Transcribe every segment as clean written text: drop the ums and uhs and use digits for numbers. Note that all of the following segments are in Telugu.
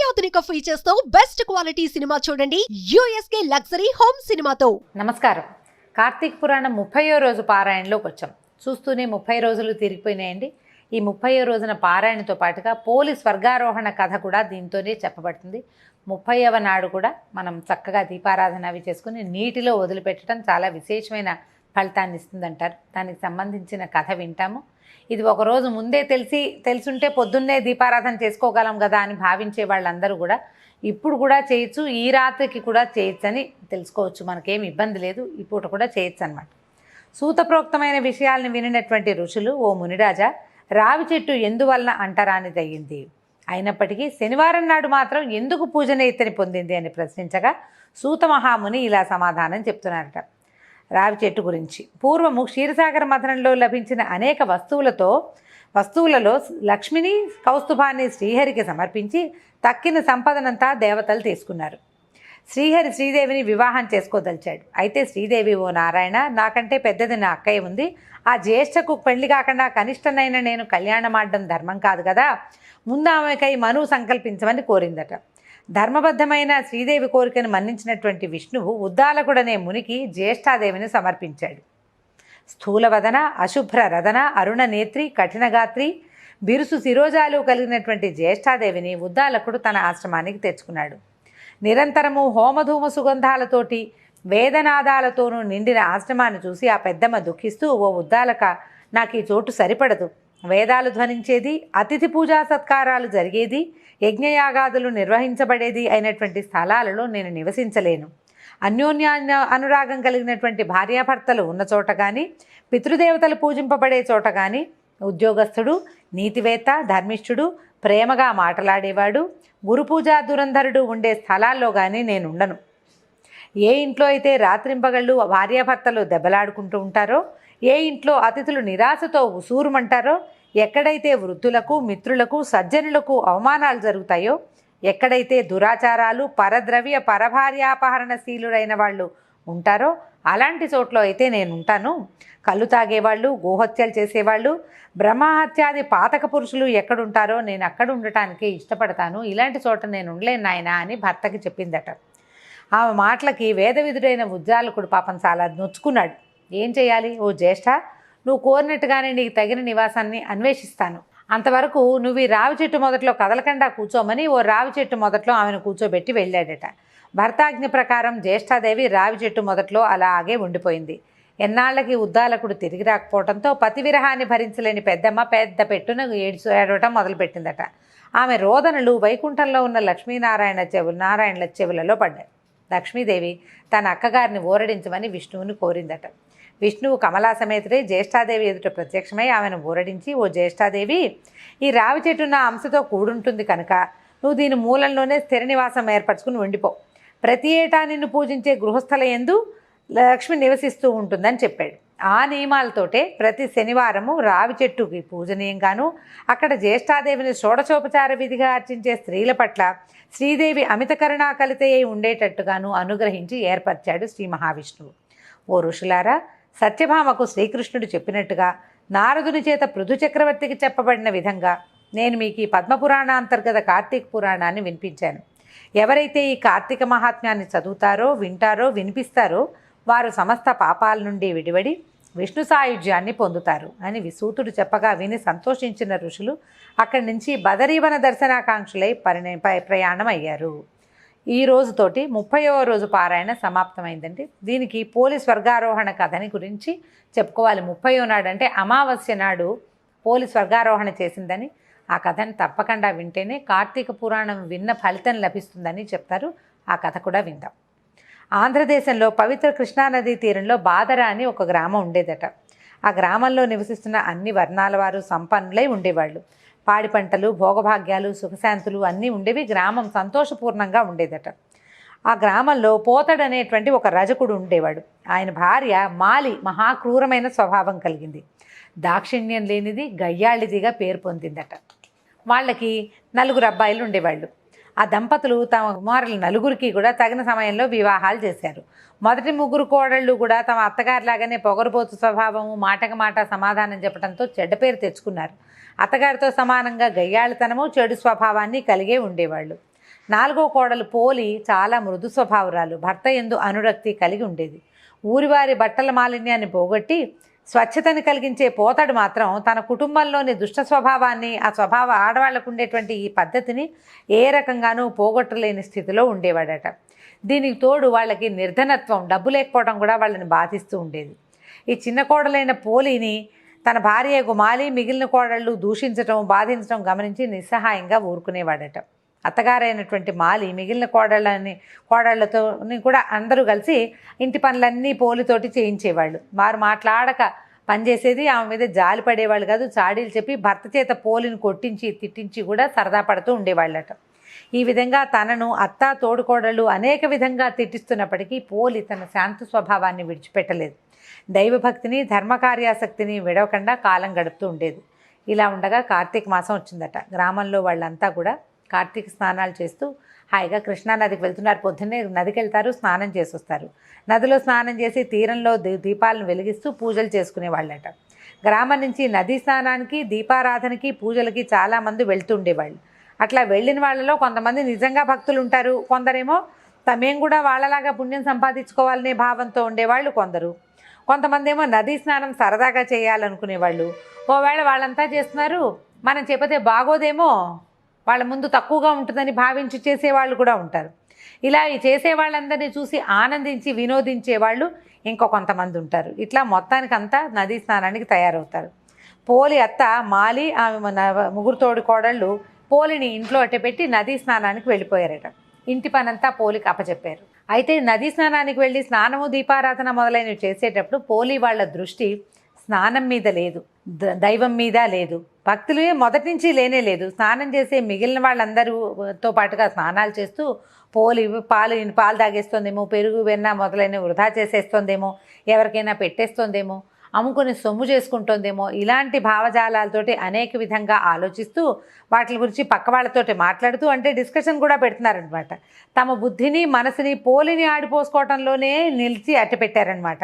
అత్యాధునిక ఫీచర్స్ తో బెస్ట్ క్వాలిటీ సినిమా చూడండి యూఎస్కే లగ్జరీ హోమ్ సినిమాతో. నమస్కారం. కార్తీక పురాణం 30వ రోజు పారాయణలోకి వచ్చాం. చూస్తూనే 30 రోజులు తిరిగిపోయినాయండి. ఈ 30వ రోజున పారాయణతో పాటుగా పోలీస్ స్వర్గారోహణ కథ కూడా దీంతోనే చెప్పబడుతుంది. 30వ నాడు కూడా మనం చక్కగా దీపారాధన అవి చేసుకుని నీటిలో వదిలిపెట్టడం చాలా విశేషమైన ఫలితాన్ని ఇస్తుందంటారు. దానికి సంబంధించిన కథ వింటాము. ఇది ఒకరోజు ముందే తెలుసుంటే పొద్దున్నే దీపారాధన చేసుకోగలం కదా అని భావించే వాళ్ళందరూ కూడా ఇప్పుడు కూడా చేయొచ్చు, ఈ రాత్రికి కూడా చేయొచ్చు అని తెలుసుకోవచ్చు. మనకేం ఇబ్బంది లేదు, ఈ పూట కూడా చేయొచ్చు అన్నమాట. సూతప్రోక్తమైన విషయాలను వినినటువంటి ఋషులు, ఓ మునిరాజా, రావి చెట్టు ఎందువలన అంటరానిదయ్యింది, అయినప్పటికీ శనివారం నాడు మాత్రం ఎందుకు పూజనీయతని పొందింది అని ప్రశ్నించగా సూత మహాముని ఇలా సమాధానం చెప్తున్నారట. రావి చెట్టు గురించి పూర్వము క్షీరసాగర మథనంలో లభించిన అనేక వస్తువులలో లక్ష్మిని, కౌస్తుభాన్ని శ్రీహరికి సమర్పించి తక్కిన సంపదనంతా దేవతలు తీసుకున్నారు. శ్రీహరి శ్రీదేవిని వివాహం చేసుకోదలిచాడు. అయితే శ్రీదేవి, ఓ నారాయణ, నాకంటే పెద్దది నా అక్కయ్య ఉంది. ఆ జ్యేష్ఠకు పెళ్లి కాకుండా కనిష్టనైన నేను కళ్యాణమాడడం ధర్మం కాదు కదా, ముందు ఆమెకై మనువు సంకల్పించమని కోరిందట. ధర్మబద్ధమైన శ్రీదేవి కోరికను మన్నించినటువంటి విష్ణువు ఉద్దాలకుడనే మునికి జ్యేష్ఠాదేవిని సమర్పించాడు. స్థూలవదన, అశుభ్ర రదన, అరుణ నేత్రి, కఠినగాత్రి, బిరుసు శిరోజాలు కలిగినటువంటి జ్యేష్ఠాదేవిని ఉద్దాలకుడు తన ఆశ్రమానికి తెచ్చుకున్నాడు. నిరంతరము హోమధూమ సుగంధాలతోటి వేదనాదాలతోనూ నిండిన ఆశ్రమాన్ని చూసి ఆ పెద్దమ్మ దుఃఖిస్తూ, ఓ ఉద్దాలక, నాకు ఈ చోటు సరిపడదు. వేదాలు ధ్వనించేది, అతిథి పూజా సత్కారాలు జరిగేది, యజ్ఞయాగాదులు నిర్వహించబడేది అయినటువంటి స్థలాలలో నేను నివసించలేను. అన్యోన్య అనురాగం కలిగినటువంటి భార్యాభర్తలు ఉన్న చోట కానీ, పితృదేవతలు పూజింపబడే చోట కానీ, ఉద్యోగస్థుడు, నీతివేత్త, ధర్మిష్ఠుడు, ప్రేమగా మాట్లాడేవాడు, గురుపూజా దురంధరుడు ఉండే స్థలాల్లో కానీ నేనుండను. ఏ ఇంట్లో అయితే రాత్రింపగళ్ళు భార్యాభర్తలు దెబ్బలాడుకుంటూ ఉంటారో, ఏ ఇంట్లో అతిథులు నిరాశతో ఉసూరుమంటారో, ఎక్కడైతే వృద్ధులకు, మిత్రులకు, సజ్జనులకు అవమానాలు జరుగుతాయో, ఎక్కడైతే దురాచారాలు, పరద్రవ్య పరభార్యాపహరణశీలురైన వాళ్ళు ఉంటారో అలాంటి చోట్ల అయితే నేను ఉంటాను. కళ్ళు తాగేవాళ్ళు, గోహత్యలు చేసేవాళ్ళు, బ్రహ్మహత్యాది పాతక పురుషులు ఎక్కడుంటారో నేను అక్కడ ఉండటానికి ఇష్టపడతాను. ఇలాంటి చోట నేను ఉండలేను నాయనా అని భర్తకి చెప్పిందట. ఆమె మాటలకి వేదవిధుడైన ఉద్దాలకుడు పాపం చాలా నొచ్చుకున్నాడు. ఏం చేయాలి? ఓ జ్యేష్ఠ, నువ్వు కోరినట్టుగానే నీకు తగిన నివాసాన్ని అన్వేషిస్తాను. అంతవరకు నువ్వు ఈ రావి చెట్టు మొదట్లో కదలకుండా కూర్చోమని ఓ రావి చెట్టు మొదట్లో ఆమెను కూర్చోబెట్టి వెళ్ళాడట. భర్తాజ్ఞ ప్రకారం జ్యేష్ఠాదేవి రావి చెట్టు మొదట్లో అలాగే ఉండిపోయింది. ఎన్నాళ్ళకి ఉద్దాలకుడు తిరిగి రాకపోవడంతో పతివిరహాన్ని భరించలేని పెద్దమ్మ పెద్ద పెట్టున ఏడవటం మొదలుపెట్టిందట. ఆమె రోదనలు వైకుంఠంలో ఉన్న నారాయణల చెవులలో పడ్డాయి. లక్ష్మీదేవి తన అక్కగారిని ఊరడించమని విష్ణువుని కోరిందట. విష్ణువు కమలా సమేతుడై జ్యేష్ఠాదేవి ఎదుట ప్రత్యక్షమై ఆమెను ఊరడించి, ఓ జ్యేష్ఠాదేవి, ఈ రావి చెట్టు నా అంశతో కూడుంటుంది కనుక నువ్వు దీని మూలంలోనే స్థిర నివాసం ఏర్పరచుకుని ఉండిపో. ప్రతి ఏటా నిన్ను పూజించే గృహస్థల యందు లక్ష్మి నివసిస్తూ ఉంటుందని చెప్పాడు. ఆ నియమాలతోటే ప్రతి శనివారము రావి చెట్టుకి పూజనీయంగాను, అక్కడ జ్యేష్ఠాదేవిని షోడశోపచార విధిగా అర్చించే స్త్రీల పట్ల శ్రీదేవి అమిత కరుణా కలిత అయి ఉండేటట్టుగాను అనుగ్రహించి ఏర్పరిచాడు శ్రీ మహావిష్ణువు. ఓ ఋషులారా, సత్యభామకు శ్రీకృష్ణుడు చెప్పినట్టుగా నారదుని చేత పృథు చక్రవర్తికి చెప్పబడిన విధంగా నేను మీకు ఈ పద్మపురాణాంతర్గత కార్తీక పురాణాన్ని వినిపించాను. ఎవరైతే ఈ కార్తీక మహాత్మ్యాన్ని చదువుతారో, వింటారో, వినిపిస్తారో వారు సమస్త పాపాల నుండి విడివడి విష్ణు సాయుధ్యాన్ని పొందుతారు అని విసూతుడు చెప్పగా విని సంతోషించిన ఋషులు అక్కడి నుంచి బదరీవన దర్శనాకాంక్షలై ప్రయాణం అయ్యారు. ఈ రోజుతోటి 30వ రోజు పారాయణ సమాప్తమైందండి. దీనికి పోలీస్ స్వర్గారోహణ కథని గురించి చెప్పుకోవాలి. 30వ నాడు అంటే అమావాస్య నాడు పోలీస్ స్వర్గారోహణ చేసిందని, ఆ కథని తప్పకుండా వింటేనే కార్తీక పురాణం విన్న ఫలితం లభిస్తుందని చెప్తారు. ఆ కథ కూడా విందాం. ఆంధ్రదేశంలో పవిత్ర కృష్ణానదీ తీరంలో బాదర అని ఒక గ్రామం ఉండేదట. ఆ గ్రామంలో నివసిస్తున్న అన్ని వర్ణాల వారు సంపన్నులై ఉండేవాళ్ళు. పాడి పంటలు, భోగభాగ్యాలు, సుఖశాంతులు అన్నీ ఉండేవి. గ్రామం సంతోషపూర్ణంగా ఉండేదట. ఆ గ్రామంలో పోతడు అనేటువంటి ఒక రజకుడు ఉండేవాడు. ఆయన భార్య మాలి మహాక్రూరమైన స్వభావం కలిగింది. దాక్షిణ్యం లేనిది, గయ్యాళిదిగా పేరు పొందిందట. వాళ్ళకి 4 అబ్బాయిలు ఉండేవాళ్ళు. ఆ దంపతులు తమ కుమారులు 4కి కూడా తగిన సమయంలో వివాహాలు చేశారు. మొదటి 3 కోడళ్ళు కూడా తమ అత్తగారిలాగానే పొగరుబోతు స్వభావము, మాటకు మాట సమాధానం చెప్పడంతో చెడ్డ పేరు తెచ్చుకున్నారు. అత్తగారితో సమానంగా గయ్యాళితనము, చెడు స్వభావాన్ని కలిగే ఉండేవాళ్ళు. నాలుగో కోడలు పోలి చాలా మృదు స్వభావురాలు, భర్త యందు అనురక్తి కలిగి ఉండేది. ఊరివారి బట్టల మాలిన్యాన్ని పోగొట్టి స్వచ్ఛతని కలిగించే పోతడు మాత్రం తన కుటుంబంలోని దుష్ట స్వభావాన్ని, ఆ స్వభావ ఆడవాళ్లకు ఉండేటువంటి ఈ పద్ధతిని ఏ రకంగానూ పోగొట్టలేని స్థితిలో ఉండేవాడట. దీనికి తోడు వాళ్ళకి నిర్ధనత్వం, డబ్బు లేకపోవడం కూడా వాళ్ళని బాధిస్తూ ఉండేది. ఈ చిన్న కోడలైన పోలిని తన భార్య గుమాలి మిగిలిన కోడళ్ళు దూషించటం, బాధించడం గమనించి నిస్సహాయంగా ఊరుకునేవాడట. అత్తగారైనటువంటి మాలి మిగిలిన కోడళ్లతో కూడా అందరూ కలిసి ఇంటి పనులన్నీ పోలితోటి చేయించేవాళ్ళు. వారు మాట్లాడక పనిచేసేది, ఆమె మీద జాలి పడేవాళ్ళు కాదు. చాడీలు చెప్పి భర్త చేత పోలిని కొట్టించి తిట్టించి కూడా సరదా పడుతూ ఉండేవాళ్ళట. ఈ విధంగా తనను అత్త తోడుకోడళ్ళు అనేక విధంగా తిట్టిస్తున్నప్పటికీ పోలి తన శాంత స్వభావాన్ని విడిచిపెట్టలేదు. దైవభక్తిని, ధర్మకార్యాసక్తిని విడవకుండా కాలం గడుపుతూ ఉండేది. ఇలా ఉండగా కార్తీక మాసం వచ్చిందట. గ్రామంలో వాళ్ళంతా కూడా కార్తీక స్నానాలు చేస్తూ హాయిగా కృష్ణానదికి వెళ్తున్నారు. పొద్దున్నే నదికి వెళ్తారు, స్నానం చేసి వస్తారు. నదిలో స్నానం చేసి తీరంలో దీపాలను వెలిగిస్తూ పూజలు చేసుకునేవాళ్ళట. గ్రామం నుంచి నదీ స్నానానికి, దీపారాధనకి, పూజలకి చాలామంది వెళ్తూ ఉండేవాళ్ళు. అట్లా వెళ్ళిన వాళ్ళలో కొంతమంది నిజంగా భక్తులు ఉంటారు, కొందరేమో తమేం కూడా వాళ్ళలాగా పుణ్యం సంపాదించుకోవాలనే భావంతో ఉండేవాళ్ళు కొంతమంది ఏమో నదీ స్నానం సరదాగా చేయాలనుకునేవాళ్ళు. ఓవేళ వాళ్ళంతా చేస్తున్నారు, మనం చెప్పితే బాగోదేమో, వాళ్ళ ముందు తక్కువగా ఉంటుందని భావించి చేసేవాళ్ళు కూడా ఉంటారు. ఇలా ఈ చేసేవాళ్ళందరినీ చూసి ఆనందించి వినోదించేవాళ్ళు ఇంకో కొంతమంది ఉంటారు. ఇట్లా మొత్తానికంతా నదీ స్నానానికి తయారవుతారు. పోలి అత్త మాలి, ఆమె ముగ్గురు తోడి కోడళ్ళు పోలిని ఇంట్లో అట్టపెట్టి నదీ స్నానానికి వెళ్ళిపోయారట. ఇంటి పనంతా పోలికి అప్పచెప్పారు. అయితే నదీ స్నానానికి వెళ్ళి స్నానము, దీపారాధన మొదలైనవి చేసేటప్పుడు పోలి వాళ్ళ దృష్టి స్నానం మీద లేదు, దైవం మీద లేదు, భక్తులు మొదటి నుంచి లేనే లేదు. స్నానం చేసే మిగిలిన వాళ్ళందరితో పాటుగా స్నానాలు చేస్తూ పోలి పాలు తాగేస్తుందేమో, పెరుగు వెన్న మొదలైనవి వృధా చేసేస్తుందేమో, ఎవరికైనా పెట్టేస్తుందేమో, అమ్ముకుని సొమ్ము చేసుకుంటుందేమో, ఇలాంటి భావజాలాలతోటి అనేక విధంగా ఆలోచిస్తూ వాటి గురించి పక్క వాళ్ళతోటి మాట్లాడుతూ, అంటే డిస్కషన్ కూడా పెడుతున్నారనమాట. తమ బుద్ధిని, మనసుని పోలిని ఆడిపోసుకోవటంలోనే నిలిచి అట్టపెట్టారనమాట.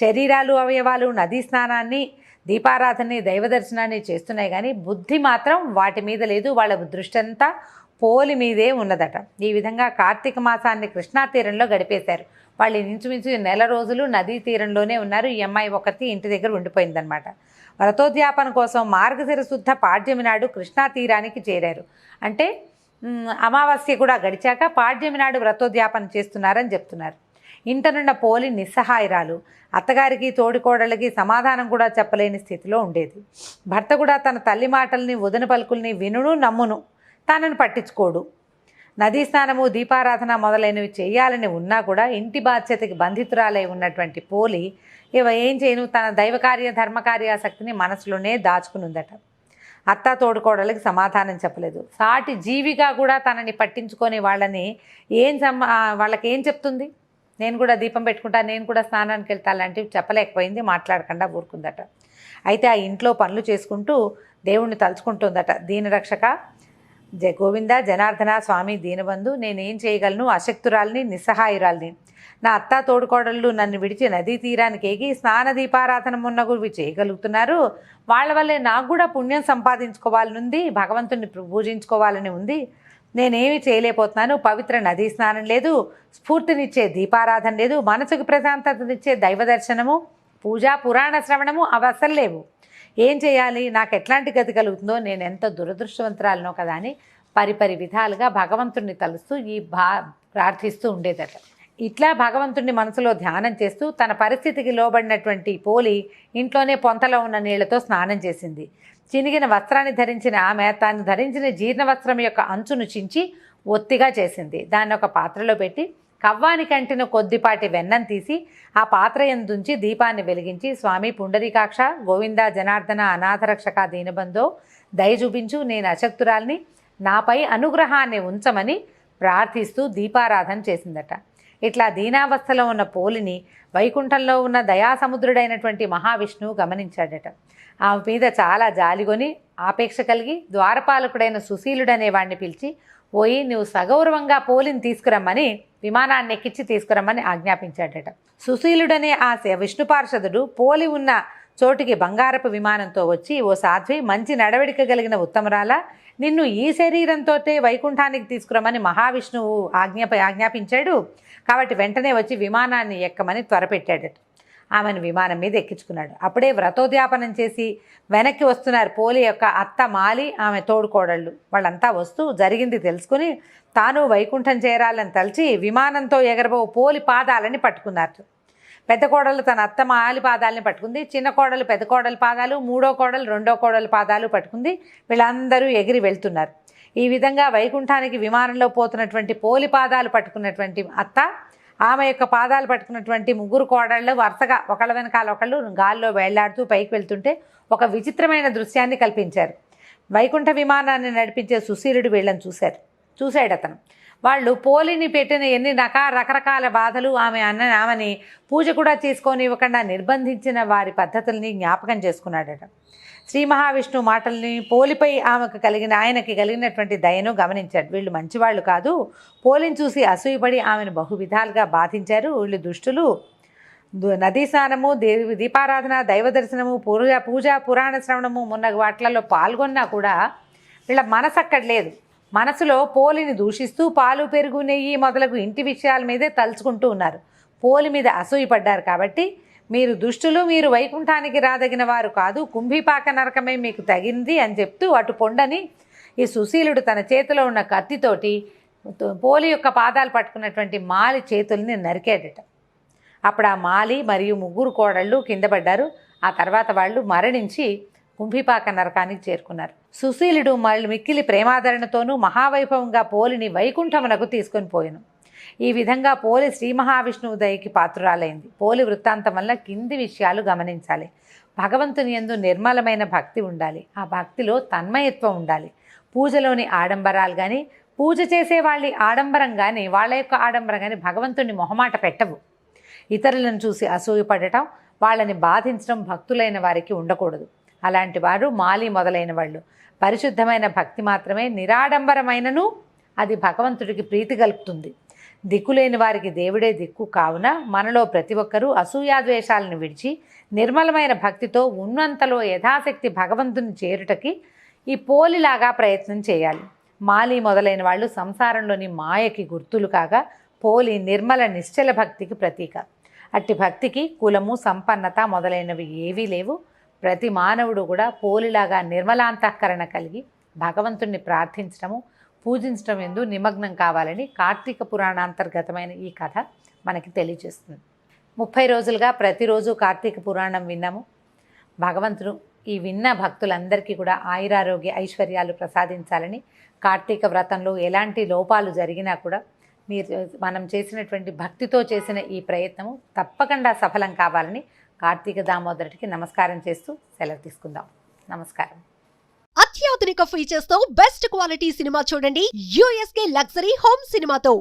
శరీరాలు, అవయవాలు నదీ స్నానాన్ని, దీపారాధనని, దైవ దర్శనాన్ని చేస్తున్నాయి, కానీ బుద్ధి మాత్రం వాటి మీద లేదు. వాళ్ళ దృష్టి అంతా పోలి మీదే ఉన్నదట. ఈ విధంగా కార్తీక మాసాన్ని కృష్ణా తీరంలో గడిపేశారు. వాళ్ళు ఇంచుమించు 1 నెల రోజులు నదీ తీరంలోనే ఉన్నారు. ఈ అమ్మాయి ఒకటి ఇంటి దగ్గర ఉండిపోయిందనమాట. వ్రతోద్యాపన కోసం మార్గశిర శుద్ధ పాడ్యమి నాడు కృష్ణా తీరానికి చేరారు. అంటే అమావాస్య కూడా గడిచాక పాడ్యమి నాడు వ్రతోద్యాపన చేస్తున్నారని చెప్తున్నారు. ఇంటనున్న పోలి నిస్సహాయరాలు, అత్తగారికి తోడికోడళ్ళకి సమాధానం కూడా చెప్పలేని స్థితిలో ఉండేది. భర్త కూడా తన తల్లి మాటల్ని, వదిన పలుకుల్ని వినును, నమ్మును, తనను పట్టించుకోడు. నదీ స్నానము, దీపారాధన మొదలైనవి చేయాలని ఉన్నా కూడా ఇంటి బాధ్యతకి బంధితురాలై ఉన్నటువంటి పోలి ఏం చేయను, తన దైవకార్య, ధర్మకార్యాసక్తిని మనసులోనే దాచుకునుందట. అత్త తోడుకోడలకి సమాధానం చెప్పలేదు. సాటి జీవిగా కూడా తనని పట్టించుకొని వాళ్ళకి ఏం చెప్తుంది? నేను కూడా దీపం పెట్టుకుంటా, నేను కూడా స్నానానికి వెళ్తా లాంటివి చెప్పలేకపోయింది, మాట్లాడకుండా ఊరుకుందట. అయితే ఆ ఇంట్లో పనులు చేసుకుంటూ దేవుణ్ణి తలుచుకుంటుందట. దీనరక్షక గోవింద జనార్దన స్వామి దీనబంధు, నేనేం చేయగలను? అశక్తురాల్ని, నిస్సహాయురాల్ని. నా అత్త తోడుకోడళ్ళు నన్ను విడిచి నదీ తీరానికి ఎగి స్నాన దీపారాధన మున్నగువి చేయగలుగుతున్నారు. వాళ్ళ వల్లే నాకు కూడా పుణ్యం సంపాదించుకోవాలనుంది, భగవంతుని పూజించుకోవాలని ఉంది. నేనేమి చేయలేకపోతున్నాను. పవిత్ర నదీ స్నానం లేదు, స్ఫూర్తినిచ్చే దీపారాధన లేదు, మనసుకు ప్రశాంతతనిచ్చే దైవ దర్శనము, పూజ, పురాణ శ్రవణము అవి అసలు లేవు. ఏం చేయాలి? నాకు ఎట్లాంటి గతి కలుగుతుందో, నేను ఎంత దురదృష్టవంతురాలనో కదా అని పరిపరి విధాలుగా భగవంతుణ్ణి తలుస్తూ ప్రార్థిస్తూ ఉండేదట. ఇట్లా భగవంతుణ్ణి మనసులో ధ్యానం చేస్తూ తన పరిస్థితికి లోబడినటువంటి పోలి ఇంట్లోనే పొంతలో ఉన్న నీళ్లతో స్నానం చేసింది. చినిగిన వస్త్రాన్ని ధరించిన ఆమె తాను ధరించిన జీర్ణ వస్త్రం యొక్క అంచును చించి ఒత్తిగా చేసింది. దాన్ని ఒక పాత్రలో పెట్టి కవ్వానికి అంటిన కొద్దిపాటి వెన్నను తీసి ఆ పాత్ర యందుంచి దీపాన్ని వెలిగించి, స్వామి పుండరీకాక్ష గోవింద జనార్దన అనాథరక్షక దీనబంధో దయ చూపించు, నేను అశక్తురాల్ని, నాపై అనుగ్రహాన్ని ఉంచమని ప్రార్థిస్తూ దీపారాధన చేసిందట. ఇట్లా దీనావస్థలో ఉన్న పోలిని వైకుంఠంలో ఉన్న దయాసముద్రుడైనటువంటి మహావిష్ణువు గమనించాడట. ఆమె మీద చాలా జాలిగొని ఆపేక్ష కలిగి ద్వారపాలకుడైన సుశీలుడనే వాడిని పిలిచి, పోయి నువ్వు సగౌరవంగా పోలిని తీసుకురమ్మని, విమానాన్ని ఎక్కించి తీసుకురమ్మని ఆజ్ఞాపించాడట. సుశీలుడనే ఆ విష్ణు పార్షదుడు పోలి ఉన్న చోటికి బంగారపు విమానంతో వచ్చి, ఓ సాధ్వి, మంచి నడవడిక కలిగిన ఉత్తమరాల, నిన్ను ఈ శరీరంతోటే వైకుంఠానికి తీసుకురమని మహావిష్ణువు ఆజ్ఞాపించాడు. కాబట్టి వెంటనే వచ్చి విమానాన్ని ఎక్కమని త్వరపెట్టాడట. ఆమెను విమానం మీద ఎక్కించుకున్నాడు. అప్పుడే వ్రతోద్యాపనం చేసి వెనక్కి వస్తున్నారు పోలి యొక్క అత్త మాలి, ఆమె తోడుకోడళ్ళు. వాళ్ళంతా వస్తూ జరిగింది తెలుసుకుని తాను వైకుంఠం చేరాలని తలచి విమానంతో ఎగరబో పోలి పాదాలని పట్టుకున్నారు. పెద్ద కోడలు తన అత్త మాలి పాదాలని పట్టుకుంది. చిన్న కోడలు పెద్ద కోడలి పాదాలు, మూడో కోడలు రెండో కోడలి పాదాలు పట్టుకుంది. వీళ్ళందరూ ఎగిరి వెళ్తున్నారు. ఈ విధంగా వైకుంఠానికి విమానంలో పోతున్నటువంటి పోలి పాదాలు పట్టుకున్నటువంటి అత్త, ఆమె యొక్క పాదాలు పట్టుకున్నటువంటి ముగ్గురు కోడళ్ళు వరుసగా ఒకళ్ళ వెనకాల ఒకళ్ళు గాల్లో వేళ్లాడుతూ పైకి వెళ్తుంటే ఒక విచిత్రమైన దృశ్యాన్ని కల్పించారు. వైకుంఠ విమానాన్ని నడిపించే సుశీలుడు వీళ్ళని చూశాడు అతను. వాళ్ళు పోలిని పెట్టిన ఎన్ని రకరకాల బాధలు, ఆమెని పూజ కూడా చేసుకోనివ్వకుండా నిర్బంధించిన వారి పద్ధతుల్ని జ్ఞాపకం చేసుకున్నాడట. శ్రీ మహావిష్ణువు మాటల్ని, పోలిపై ఆయనకి కలిగినటువంటి దయను గమనించాడు. వీళ్ళు మంచివాళ్ళు కాదు, పోలిని చూసి అసూయపడి ఆమెను బహువిధాలుగా బాధించారు. వీళ్ళు దుష్టులు. నదీ స్నానము, దీపారాధన, దైవ దర్శనము, పూజ, పురాణ శ్రవణము మొన్న వాటిలలో పాల్గొన్నా కూడా వీళ్ళ మనసు అక్కడ లేదు. మనసులో పోలిని దూషిస్తూ పాలు, పెరుగు, నెయ్యి మొదలగు ఇంటి విషయాల మీదే తలుచుకుంటూ ఉన్నారు. పోలి మీద అసూయపడ్డారు. కాబట్టి మీరు దుష్టులు, మీరు వైకుంఠానికి రాదగిన వారు కాదు, కుంభీపాక నరకమే మీకు తగింది అని చెప్తూ అటు పొండని ఈ సుశీలుడు తన చేతిలో ఉన్న కత్తితోటి పోలి యొక్క పాదాలు పట్టుకున్నటువంటి మాలి చేతుల్ని నరికాడట. అప్పుడు ఆ మాలి మరియు ముగ్గురు కోడళ్ళు కింద పడ్డారు. ఆ తర్వాత వాళ్ళు మరణించి కుంభీపాక నరకానికి చేరుకున్నారు. సుశీలుడు మిక్కిలి ప్రేమాదరణతోనూ మహావైభవంగా పోలిని వైకుంఠమునకు తీసుకొని పోయాను. ఈ విధంగా పోలి శ్రీ మహావిష్ణువు దయకి పాత్రురాలైంది. పోలి వృత్తాంతం వల్ల కింది విషయాలు గమనించాలి. భగవంతుని యందు నిర్మలమైన భక్తి ఉండాలి. ఆ భక్తిలో తన్మయత్వం ఉండాలి. పూజలోని ఆడంబరాలు కానీ, పూజ చేసే వాళ్ళ ఆడంబరం కానీ, వాళ్ళ యొక్క ఆడంబరం కానీ భగవంతుని మొహమాట పెట్టవు. ఇతరులను చూసి అసూయపడటం, వాళ్ళని బాధించడం భక్తులైన వారికి ఉండకూడదు. అలాంటి వారు మాలి మొదలైన వాళ్ళు. పరిశుద్ధమైన భక్తి మాత్రమే నిరాడంబరమైనను అది భగవంతుడికి ప్రీతి కలుపుతుంది. దిక్కులేని వారికి దేవుడే దిక్కు. కావున మనలో ప్రతి ఒక్కరూ అసూయాద్వేషాలను విడిచి నిర్మలమైన భక్తితో ఉన్నంతలో యథాశక్తి భగవంతుని చేరుటకి ఈ పోలిలాగా ప్రయత్నం చేయాలి. మాలి మొదలైన వాళ్ళు సంసారంలోని మాయకి గుర్తులు కాగా, పోలి నిర్మల నిశ్చల భక్తికి ప్రతీక. అట్టి భక్తికి కులము, సంపన్నత మొదలైనవి ఏవీ లేవు. ప్రతి మానవుడు కూడా పోలిలాగా నిర్మలాంతఃకరణ కలిగి భగవంతుణ్ణి ప్రార్థించడము, పూజించడం ఎందు నిమగ్నం కావాలని కార్తీక పురాణాంతర్గతమైన ఈ కథ మనకి తెలియజేస్తుంది. 30 రోజులుగా ప్రతిరోజు కార్తీక పురాణం విన్నాము. భగవంతుడు ఈ విన్న భక్తులందరికీ కూడా ఆయురారోగ్య ఐశ్వర్యాలు ప్రసాదించాలని, కార్తీక వ్రతంలో ఎలాంటి లోపాలు జరిగినా కూడా మనం చేసినటువంటి భక్తితో చేసిన ఈ ప్రయత్నము తప్పకుండా సఫలం కావాలని కార్తీక దామోదరుడికి నమస్కారం చేస్తూ సెలవు తీసుకుందాం. నమస్కారం. అత్యాధునిక ఫీచర్స్ తో బెస్ట్ క్వాలిటీ సినిమా చూడండి. USK లగ్జరీ హోమ్ సినిమాతో.